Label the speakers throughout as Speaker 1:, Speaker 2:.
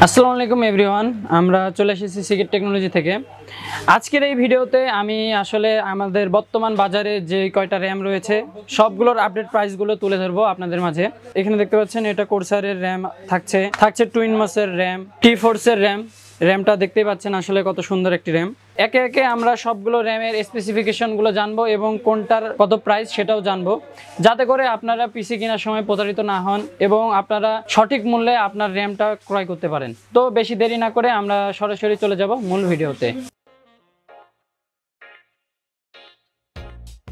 Speaker 1: আসসালামু আলাইকুম এভরিওয়ান, আমরা চলে এসেছি সিগেট টেকনোলজি থেকে। আজকের এই ভিডিওতে আমি আসলে আমাদের বর্তমান বাজারে যে কয়টা র্যাম রয়েছে সবগুলোর আপডেট প্রাইসগুলো তুলে ধরবো আপনাদের মাঝে। এখানে দেখতে পাচ্ছেন এটা কোর্সারের র্যাম থাকছে টুইন মাসের র্যাম, টি4এর র্যামটা দেখতেই পাচ্ছেন আসলে কত সুন্দর একটি র্যাম। একে একে আমরা সবগুলো র্যামের স্পেসিফিকেশনগুলো জানবো এবং কোনটার কত প্রাইস সেটাও জানবো, যাতে করে আপনারা পিসি কেনার সময় প্রতারিত না হন এবং আপনারা সঠিক মূল্যে আপনার র্যামটা ক্রয় করতে পারেন। তো বেশি দেরি না করে আমরা সরাসরি চলে যাব মূল ভিডিওতে।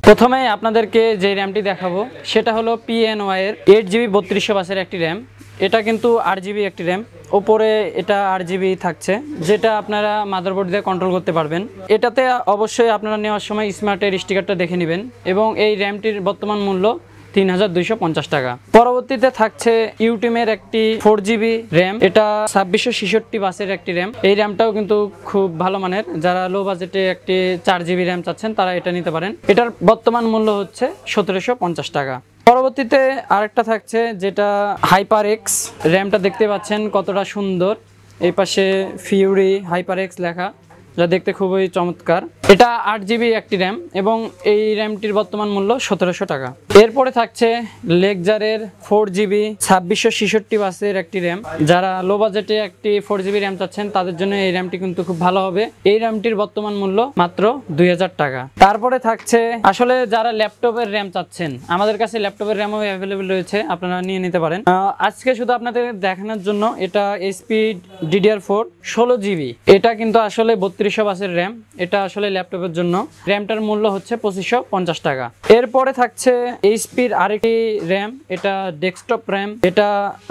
Speaker 1: প্রথমে আপনাদেরকে যে র্যামটি দেখাবো সেটা হলো PNY এর 8GB 3200 বাসের একটি র্যাম। এটা কিন্তু 8GB একটি র্যাম, ওপরে এটা 8GB থাকছে, যেটা আপনারা মাদারবোর্ড দিয়ে কন্ট্রোল করতে পারবেন। এটাতে অবশ্যই আপনারা নেওয়ার সময় স্মার্টের স্টিকারটা দেখে নেবেন এবং এই র্যামটির বর্তমান মূল্য 3250 টাকা। পরবর্তীতে থাকছে ইউটিমের একটি 4GB র্যাম, এটা 2666 বাসের একটি র্যাম। এই র্যামটাও কিন্তু খুব ভালো মানের, যারা লো বাজেটে একটি 4GB র্যাম চাচ্ছেন তারা এটা নিতে পারেন। এটার বর্তমান মূল্য হচ্ছে 1750 টাকা। পরবর্তীতে আরেকটা থাকছে যেটা হাইপার এক্স র্যামটা, দেখতে পাচ্ছেন কতটা সুন্দর, এই পাশে ফিউরি হাইপার এক্স লেখা, যা দেখতে খুবই চমৎকার। এটা 8GB একটি র্যাম এবং এই র্যামটির বর্তমান মূল্য 1700 টাকা। এরপরে থাকছে লেকজারের 4GB 2666 বাসের একটি র্যাম। যারা লো বাজেটে একটি 4GB র্যাম চাচ্ছেন তাদের জন্য এই র্যামটি কিন্তু খুব ভালো হবে। এই র্যামটির বর্তমান মূল্য মাত্র 2000 টাকা। তারপরে থাকছে আসলে যারা ল্যাপটপের র্যাম চাচ্ছেন, আমাদের কাছে ল্যাপটপের র্যামও অ্যাভেলেবেল রয়েছে, আপনারা নিয়ে নিতে পারেন। আজকে শুধু আপনাদের দেখানোর জন্য এটা HP DDR4 16GB। এটা কিন্তু আসলে 3200 বাসের র্যাম, এটা আসলে ল্যাপটপের জন্য। র্যামটার মূল্য হচ্ছে 2550 টাকা। এরপরে থাকছে HPর আরেকটি র্যাম, এটা ডেস্কটপ র্যাম, এটা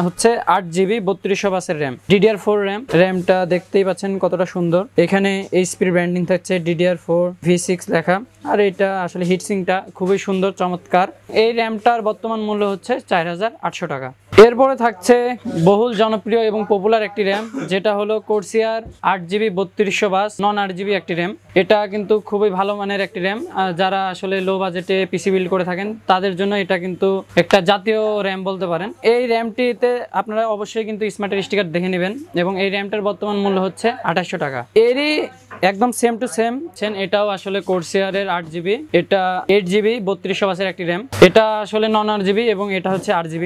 Speaker 1: হচ্ছে 8GB 3200 বাসের র্যাম, DDR4 র্যাম। র্যামটা দেখতেই পাচ্ছেন কতটা সুন্দর, এখানে HPর ব্র্যান্ডিং থাকছে, DDR4 V6 লেখা, আর এটা আসলে হিটসিংটা খুবই সুন্দর চমৎকার। এই র্যামটার বর্তমান মূল্য হচ্ছে 4800 টাকা। এরপরে থাকছে বহুল জনপ্রিয় এবং পপুলার একটি র্যাম, যেটা হলো কোর্সিয়ার 8GB 3200 বাস নন 8GB একটি র্যাম। এটা কিন্তু খুবই ভালো মানের একটি র্যাম, যারা আসলে লো বাজেটে পিসি বিল্ড করে থাকেন তাদের জন্য এটা কিন্তু একটা জাতীয় র্যাম বলতে পারেন। এই র্যামটিতে আপনারা অবশ্যই কিন্তু স্মার্টের স্টিকার দেখে নেবেন এবং এই র্যামটার বর্তমান মূল্য হচ্ছে 2800 টাকা। এরই একদম সেম টু সেম এটাও আসলে কোর্সিয়ারের 8GB, এটা 8GB 3200 বাসের একটি র্যাম। এটা আসলে নন 8GB এবং এটা হচ্ছে 8GB।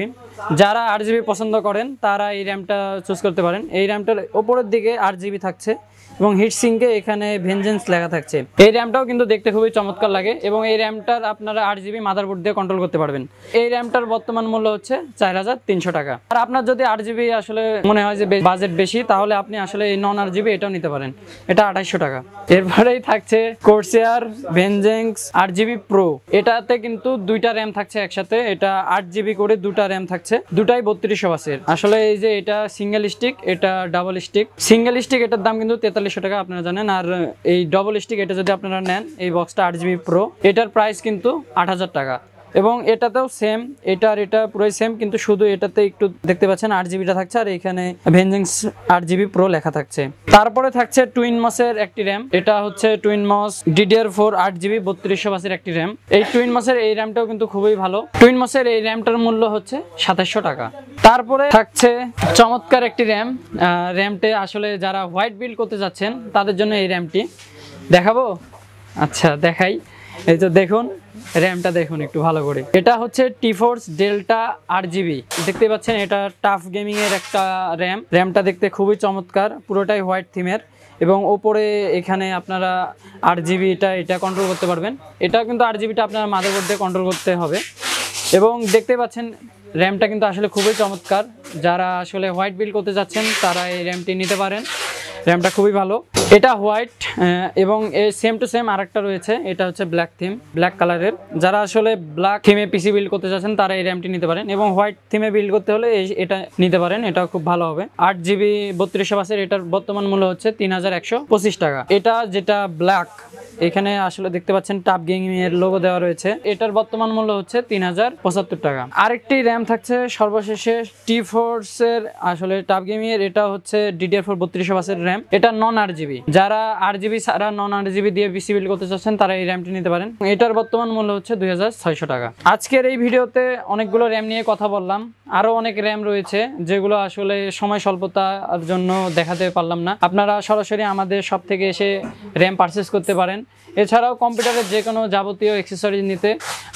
Speaker 1: যারা 8GB পছন্দ করেন তারা এই র্যামটা চুজ করতে পারেন। এই র্যামটার ওপরের দিকে 8GB থাকছে এবং হিটসিঙ্কে এখানে ভেঞ্জেন্স লেখা থাকছে। এই র্যামটাও কিন্তু দেখতে খুবই চমৎকার লাগে এবং এই র্যামটার আপনারা 8GB মাদারবোর্ড দিয়ে কন্ট্রোল করতে পারবেন। এই র্যামটার বর্তমান মূল্য হচ্ছে 4300 টাকা। আর আপনার যদি 8GB আসলে মনে হয় যে বাজেট বেশি, তাহলে আপনি আসলে এই নন 8GB এটাও নিতে পারেন, এটা 2800 টাকা। এরপরেই থাকছে কোর্সিয়ার ভেঞ্জেন্স 8GB প্রো। এটাতে কিন্তু দুইটা র্যাম থাকছে একসাথে, এটা 8GB করে দুটা র্যাম থাকছে, দুটাই 3200 বাসের। আসলে এই যে এটা সিঙ্গেল স্টিক, এটা ডাবল স্টিক। সিঙ্গেল স্টিক এটার দাম কিন্তু 4300 টাকা আপনারা জানেন, আর এই ডবল স্টিক এটা যদি আপনারা নেন এই বক্সটা 8GB প্রো, এটার প্রাইস কিন্তু 8000 টাকা। এবং এটাতেও সেম, এটা আর এটা পুরোই সেম, কিন্তু শুধু এটাতে একটু দেখতে পাচ্ছেন 8GBটা থাকছে আর এখানে ভেঞ্জেন্স 8GB প্রো লেখা থাকছে। তারপরে থাকছে টুইন মসের একটি র্যাম, এটা হচ্ছে টুইন মস DDR4 8GB 3200 বাসের একটি র্যাম। এই টুইন মসের এই র্যামটাও কিন্তু খুবই ভালো। টুইন মসের এই র্যামটার মূল্য হচ্ছে 2700 টাকা। তারপরে থাকছে চমৎকার একটি র্যাম, র্যামটে আসলে যারা হোয়াইট বিল্ড করতে যাচ্ছেন তাদের জন্য এই র্যামটি দেখাবো। আচ্ছা দেখাই, এই তো দেখুন র্যামটা দেখুন একটু ভালো করে। এটা হচ্ছে টি4 ডেল্টা 8GB, দেখতে পাচ্ছেন এটা টাফ গেমিং এর একটা র্যাম। র্যামটা দেখতে খুবই চমৎকার, পুরোটাই হোয়াইট থিমের এবং ওপরে এখানে আপনারা 8GB এটা কন্ট্রোল করতে পারবেন। এটা কিন্তু 8GBটা আপনার মাদারবোর্ড দিয়ে কন্ট্রোল করতে হবে এবং দেখতে পাচ্ছেন র্যামটা কিন্তু আসলে খুবই চমৎকার। যারা আসলে হোয়াইট বিল্ড করতে যাচ্ছেন তারা এই র্যামটি নিতে পারেন, র্যামটা খুবই ভালো। এটা হোয়াইট এবং সেম টু সেম আরেকটা রয়েছে, এটা হচ্ছে ব্ল্যাক থিম, ব্ল্যাক কালারের। যারা আসলে ব্ল্যাক থিমে পিসি বিল্ড করতে যাচ্ছেন তারা এই র্যামটি নিতে পারেন এবং হোয়াইট থিমে বিল্ড করতে হলে এটা নিতে পারেন, এটা খুব ভালো হবে। 8GB 3200 বাসের এটার বর্তমান মূল্য হচ্ছে 3125 টাকা। এটা যেটা ব্ল্যাক, এখানে আসলে দেখতে পাচ্ছেন টাপ গেমিং এর লোগো দেওয়া রয়েছে, এটার বর্তমান মূল্য হচ্ছে 3075 টাকা। আরেকটি র্যাম থাকছে সর্বশেষে টি4 এর আসলে টাপ গেমিং এর, এটা হচ্ছে DDR4 3200 বাসের র্যাম, এটা নন 8GB। 8GB। যারা 8GB ছাড়া নন 8GB দিয়ে পিসি বিল্ড করতে চাচ্ছেন তারা এই র্যামটি নিতে পারেন। এটার বর্তমান মূল্য হচ্ছে 2600 টাকা। আজকের এই ভিডিওতে অনেকগুলো র্যাম নিয়ে কথা বললাম, আরো অনেক র্যাম রয়েছে যেগুলো আসলে সময় স্বল্পতার জন্য দেখাতে পারলাম না। আপনারা সরাসরি আমাদের শপ থেকে এসে র্যাম পারচেস করতে পারেন। এছাড়াও কম্পিউটারের যে কোনো যাবতীয় অ্যাক্সেসরিজ নিতে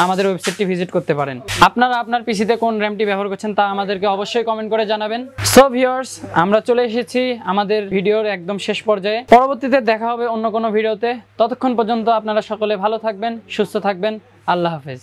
Speaker 1: আমাদের ওয়েবসাইটটি ভিজিট করতে পারেন। আপনারা আপনার পিসিতে কোন র্যামটি ব্যবহার করছেন তা আমাদেরকে অবশ্যই কমেন্ট করে জানাবেন। সো ভিউয়ার্স, আমরা চলে এসেছি আমাদের ভিডিওর একদম শেষ পর্যায়ে। পরবর্তীতে দেখা হবে অন্য কোনো ভিডিওতে। ততক্ষণ পর্যন্ত আপনারা সকলে ভালো থাকবেন, সুস্থ থাকবেন। আল্লাহ হাফেজ।